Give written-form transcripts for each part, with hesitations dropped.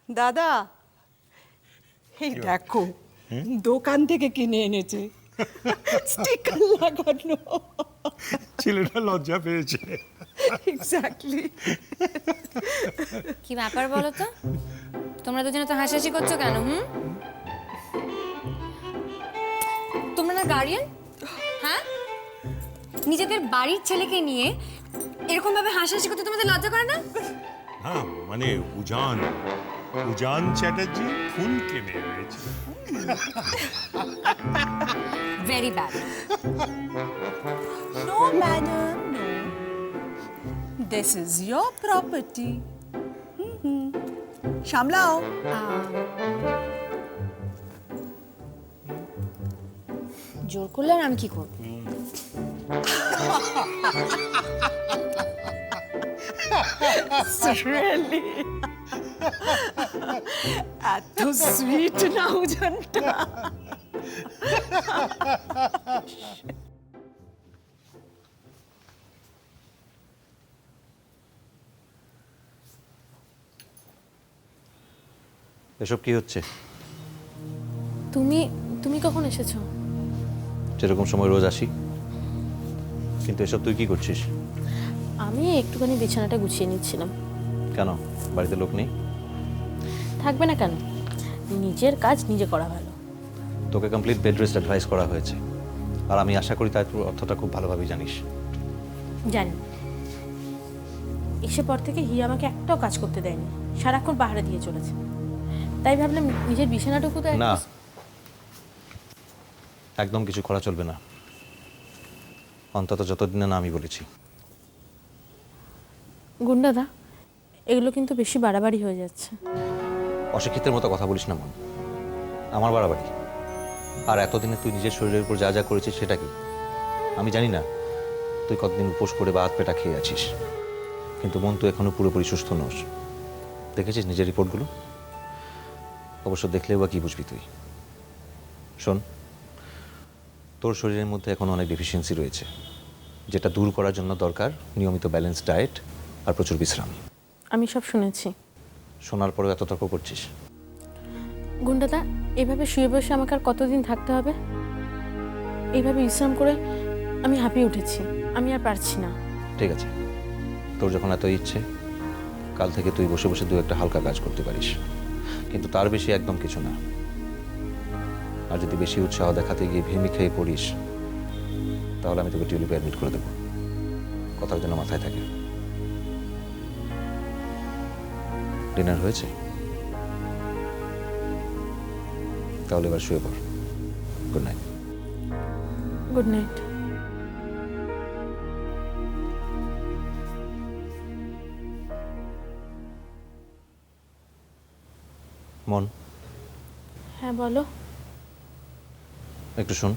দাদা এই দেখো দোকান থেকে কিনে এনেছে স্টিকার লাগানো। ছেলেটা লজ্জা পেয়েছে। এক্স্যাক্টলি। কি ব্যাপার বলো তো? তোমরা দুজনে তো হাসাহাসি করছো কেন? তোমরা না গার্ডিয়ান? হ্যাঁ, নিজেদের বাড়ির ছেলেকে নিয়ে এরকম ভাবে হাসাহাসি করতে তোমাদের লজ্জা করে না? হ্যাঁ মানে উজান উজান চ্যাটার্জি ফুল কেনে রয়েছে। Very bad. No madam no, this is your property. সামলাও। জোর করলে আর আমি কি করবো? রিয়েলি এত সুইট না উজানটা। এসব কি হচ্ছে? তুমি তুমি কখন এসেছো? যেরকম সময় রোজ আসি, কিন্তু এসব তুই কি করছিস? আমি একটুখানি বিছানাটা গুছিয়ে নিচ্ছিলাম। কেন, বাড়িতে লোক নেই? থাকবে না কেন? নিজের কাজ নিজে করা ভালো। তোকে কমপ্লিট বেড রেস্ট অ্যাডভাইস করা হয়েছে, আর আমি আশা করি তার অর্থটা খুব ভালোভাবেই জানিস। জানি। এসে পর থেকে হিয়া আমাকে একটাও কাজ করতে দেয়নি, সারাক্ষণ পাহারা দিয়ে চলেছে। তাই ভাবলাম নিজের বিছানাটুকু তো না, একদম কিছু করা চলবে না, অন্তত যতদিন না আমি বলেছি। গুন্ডাদা, এগুলো কিন্তু বেশি বাড়াবাড়ি হয়ে যাচ্ছে। অশিক্ষিতের মতো কথা বলিস না মন, আমার বাড়াবাড়ি। আর এতদিনে তুই নিজের শরীরের উপর যা যা করেছিস সেটা কি? আমি জানি না তুই কতদিন উপোস করে বা হাত পেটা খেয়ে আছিস, কিন্তু মন তুই এখনো পুরোপুরি সুস্থ নোস। দেখেছিস নিজের রিপোর্টগুলো? অবশ্য দেখলেও বা কি বুঝবি তুই? শোন, তোর শরীরের মধ্যে এখন অনেক ডেফিসিয়েন্সি রয়েছে, যেটা দূর করার জন্য দরকার নিয়মিত ব্যালেন্স ডায়েট আর প্রচুর বিশ্রাম। আমি সব শুনেছি। শোনার পরেও এত তর্ক করছিস? গুন্ডাদা, এভাবে শুয়ে বসে আমাকে আর কতদিন থাকতে হবে? এইভাবে বিশ্রাম করে আমি হাঁপিয়ে উঠেছি, আমি আর পারছি না। ঠিক আছে, তোর যখন এত ইচ্ছে, কাল থেকে তুই বসে বসে দু একটা হালকা কাজ করতে পারিস, কিন্তু তার বেশি একদম কিছু না। আর যদি বেশি উৎসাহ দেখাতে গিয়ে ভেমি খেয়ে পড়িস, তাহলে আমি তোকে টিউলিপে অ্যাডমিট করে দেবো। কথার জন্য মাথায় থাকে। ডিনার হয়েছে? তাহলে এবার শুয়ে পড়। Good night. Good night. মন, হ্যাঁ বলো। একটু শোন।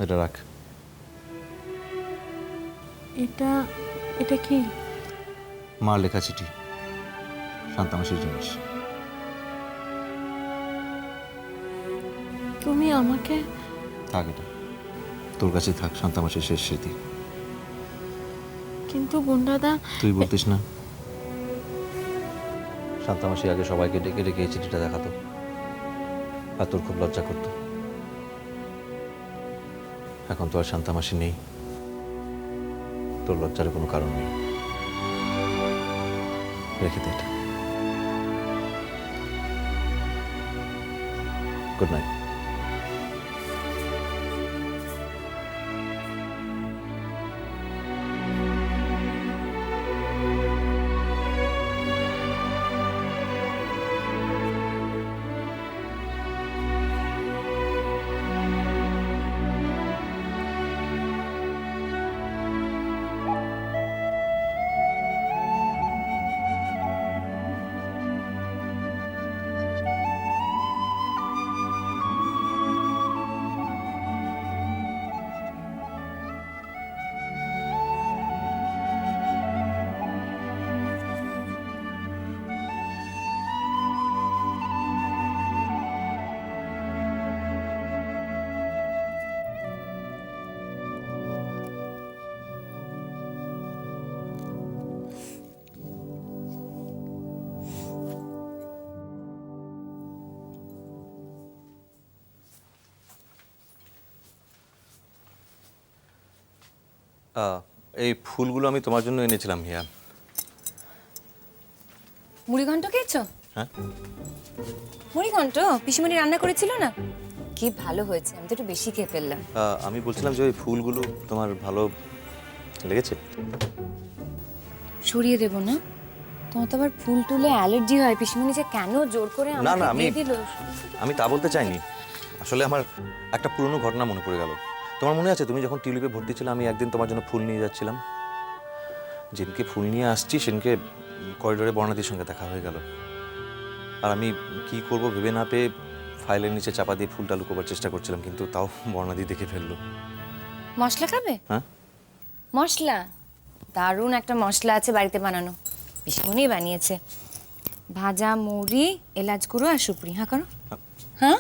এটা রাখ। এটা এটা কি? মার লেখা চিঠি, শান্তামাসির জিনিস। তুমি আমাকে? থাক, এটা তোর কাছে থাক, শান্তামাসির শেষ স্মৃতি। কিন্তু গুন্ডাদা, তুই বলতিস না শান্তামাসি আগে সবাইকে ডেকে ডেকে এই চিঠিটা দেখাতো, আর তোর খুব লজ্জা করতো? এখন তো আর শান্তামাসি নেই, তোর লজ্জার কোনো কারণ নেই। রেখে দে এটা। Good night. এই ফুলগুলো আমি তোমার জন্য এনেছিলাম হিয়া। মুড়িঘণ্ট খেয়েছো? হ্যাঁ, মুড়িঘণ্ট পিসিমণি রান্না করেছিল না, কি ভালো হয়েছে। আমি তো একটু বেশি খেয়ে ফেললাম। আমি বলছিলাম যে ওই ফুলগুলো তোমার ভালো লেগেছে? সরিয়ে দেবো না? তোমার তো আবার ফুল তুলে অ্যালার্জি হয়। পিসিমণি যে কেন জোর করে না, আমাকে আমি- দিয়ে দিল। আমি তা বলতে চাইনি, আসলে আমার একটা পুরনো ঘটনা মনে পড়ে গেল। তোমার মনে আছে তুমি যখন টিউলিপে ভর্তি ছিল, আমি একদিন তোমার জন্য ফুল নিয়ে যাচ্ছিলাম। যেদিনকে ফুল নিয়ে আসছি সেদিনকে করিডোরে বর্ণাদির সঙ্গে দেখা হয়ে গেল। আর আমি কি করব ভেবে না পেয়ে ফাইলের নিচে চাপা দিয়ে ফুলটা লুকোবার চেষ্টা করছিলাম, কিন্তু তাও বর্ণাদি দেখে ফেললো। মশলা খাবে? হ্যাঁ, মশলা দারুণ একটা মশলা আছে বাড়িতে বানানো, পিসিমণি বানিয়েছে। ভাজা মুড়ি, এলাচ গুঁড়ো আর সুপুরি। হ্যাঁ করো। হ্যাঁ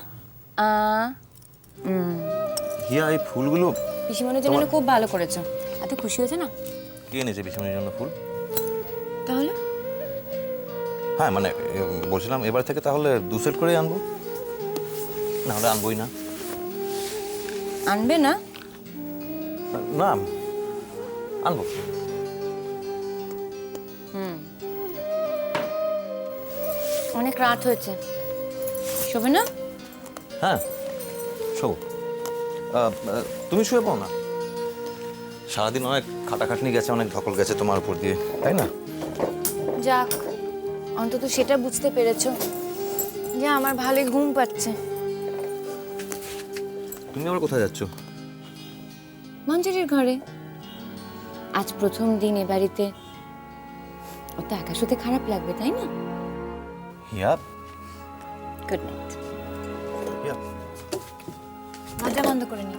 হিয়া এই ফুলগুলো পিসিমণির জন্য খুব ভালো করেছো। এত খুশি হয়েছে না? কে এনেছে পিছনের জন্য ফুল? তাহলে হ্যাঁ মানে বলছিলাম এবার থেকে তাহলে 2 সেট করে আনবো, না হলে আনবোই না। আনবে না? না, আনবো। অনেক রাত হয়েছে, শোবে না? হ্যাঁ, শো। তুমি শুয়ে পাও না? সারাদিন অনেক খাটাখাটনি গেছে, অনেক ধকল গেছে তোমার উপর দিয়ে, তাই না? যাক, অন্তত সেটা বুঝতে পেরেছো যে আমার ভালোই ঘুম পাচ্ছে। তুমি আবার কোথায় যাচ্ছ? মঞ্জুরির ঘরে। আজ প্রথম দিন এ বাড়িতে, ও তো একা শুতে খারাপ লাগবে, তাই না? হিয়া, গুড নাইট। হিয়া। দরজা বন্ধ করে নি।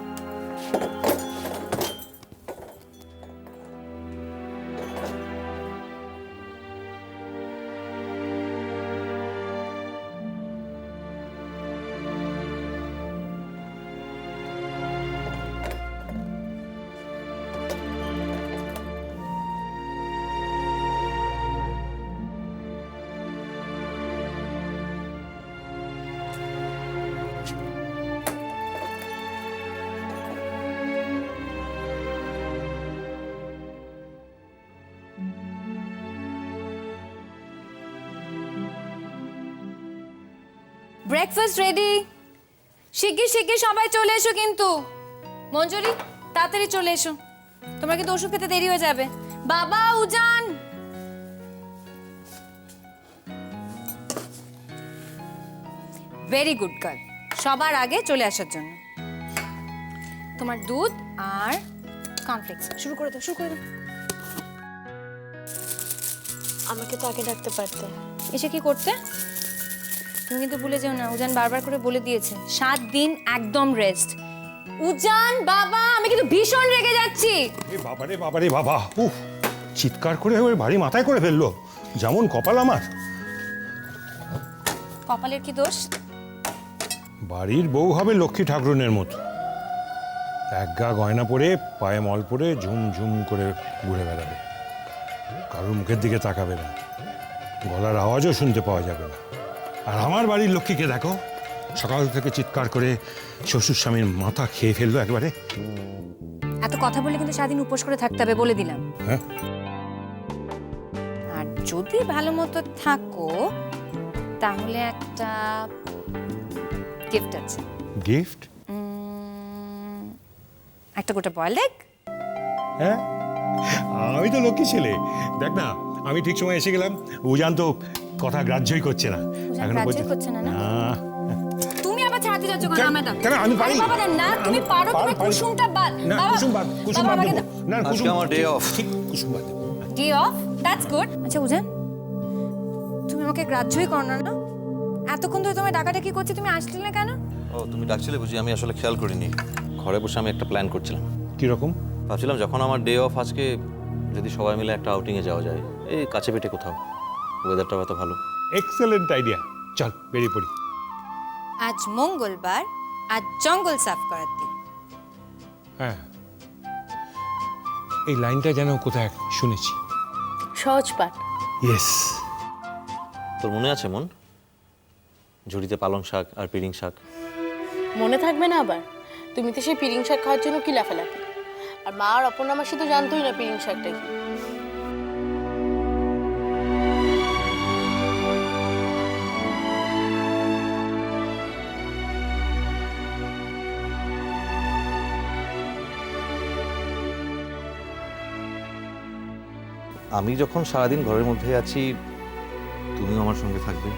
Breakfast ready. শিগগির শিগগির সবাই চলে এসো কিন্তু। মঞ্জুরি, তাড়াতাড়ি চলে এসো, তোমরা কিন্তু ওষুধ খেতে দেরি হয়ে যাবে। বাবা, উজান। ভেরি গুড গার্ল, সবার আগে চলে আসার জন্য। তোমার দুধ আর কর্নফ্লেক্স। শুরু করে দাও, শুরু করে দাও। আমাকে তো আগে ডাকতে পারতে। এসে কি করতে? তুমি কিন্তু ভুলে যেও না, উজান বারবার করে বলে দিয়েছে 7 দিন একদম রেস্ট। উজান বাবা, আমি কিন্তু ভীষণ রেগে যাচ্ছি। এ বাবারে বাবারে বাবা, উফ, চিৎকার করে ওই ভারী মাথায় করে ফেললো। যেমন কপাল আমার। কপালের কি দোষ? বাড়ির বউ হবে লক্ষ্মী ঠাকুরনের মতো, এক গা গয়না পরে পায়ে মল পরে ঝুমঝুম করে ঘুরে বেড়াবে, কারোর মুখের দিকে তাকাবে না, গলার আওয়াজও শুনতে পাওয়া যাবে না। আর আমার বাড়ির লক্ষ্মীকে দেখো, সকাল থেকে চিৎকার করে শ্বশুর স্বামীর মাথা খেয়ে ফেললো একবারে। এত কথা বলে কিন্তু সারাদিন উপোস করে থাকতে হবে, বলে দিলাম। হ্যাঁ, আর যদি ভালো মতো থাকো তাহলে একটা গিফট আছে। গিফট? একটা গোটা বয়েল এগ। হ্যাঁ, আমি তো লক্ষ্মী ছেলে। দেখ না, আমি ঠিক সময় এসে গেলাম। উজান তো কথা গ্রাহ্যই করছে না। উজান এখনো গ্রাহ্যই পর্যন্ত- করছে না, না? না। তুমি আবার ছাড়তে যাচ্ছ কেন? কেন? আমায় দাও। কেন? আমি পারি। আরে বাবা, না তুমি আমি পারো, পারি, তুমি পারি। কুসুমটা বাদ। না, বাবা, কুসুম বাদ, কুসুম বাবা, বাদ আমাকে দেবো। দাও। না, আজকে কুসুম আমার ডে অফ। ঠিক, কুসুম বাদ দেবো। Day of, that's good. আচ্ছা উজান, তুমি আমাকে গ্রাহ্যই করো না, না? এতক্ষণ ধরে তোমায় ডাকাডাকি করছি, তুমি আসলে না কেন? ও, তুমি ডাকছিলে বুঝি? আমি আসলে খেয়াল করিনি। ঘরে বসে আমি একটা প্ল্যান করছিলাম। কিরকম? ভাবছিলাম যখন আমার ডে অফ আজকে, যদি সবাই মিলে একটা আউটিংয়ে যাওয়া যায়, এই কাছে পিঠে কোথাও, ওয়েদারটাও এত ভালো। এক্সেলেন্ট আইডিয়া, চল বেরিয়ে পড়ি। আজ মঙ্গলবার, আজ জঙ্গল সাফ করার দিন। হ্যাঁ, এই লাইনটা যেন কোথায় শুনেছি। সহজ পাঠ। ইয়েস। তোর মনে আছে মন? ঝুড়িতে পালং শাক আর পিড়িং শাক। মনে থাকবে না আবার? তুমি তো সেই পিরিং শাক খাওয়ার জন্য কি লাফালাফি। আর মা আর অপর্ণা মাসি তো জানতোই না পিরিং শাকটা কি। আমি যখন সারাদিন ঘরের মধ্যে আছি, তুমিও আমার সঙ্গে থাকবে,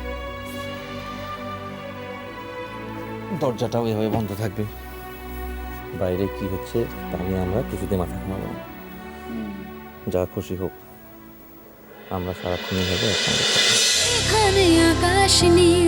দরজাটাও এভাবে বন্ধ থাকবে, বাইরে কি হচ্ছে তা নিয়ে আমরা কিছুতে মাথা ঘামাবো না। যা খুশি হোক, আমরা সারাক্ষণ এভাবে একসঙ্গে থাকবো। এখানে আকাশ নীল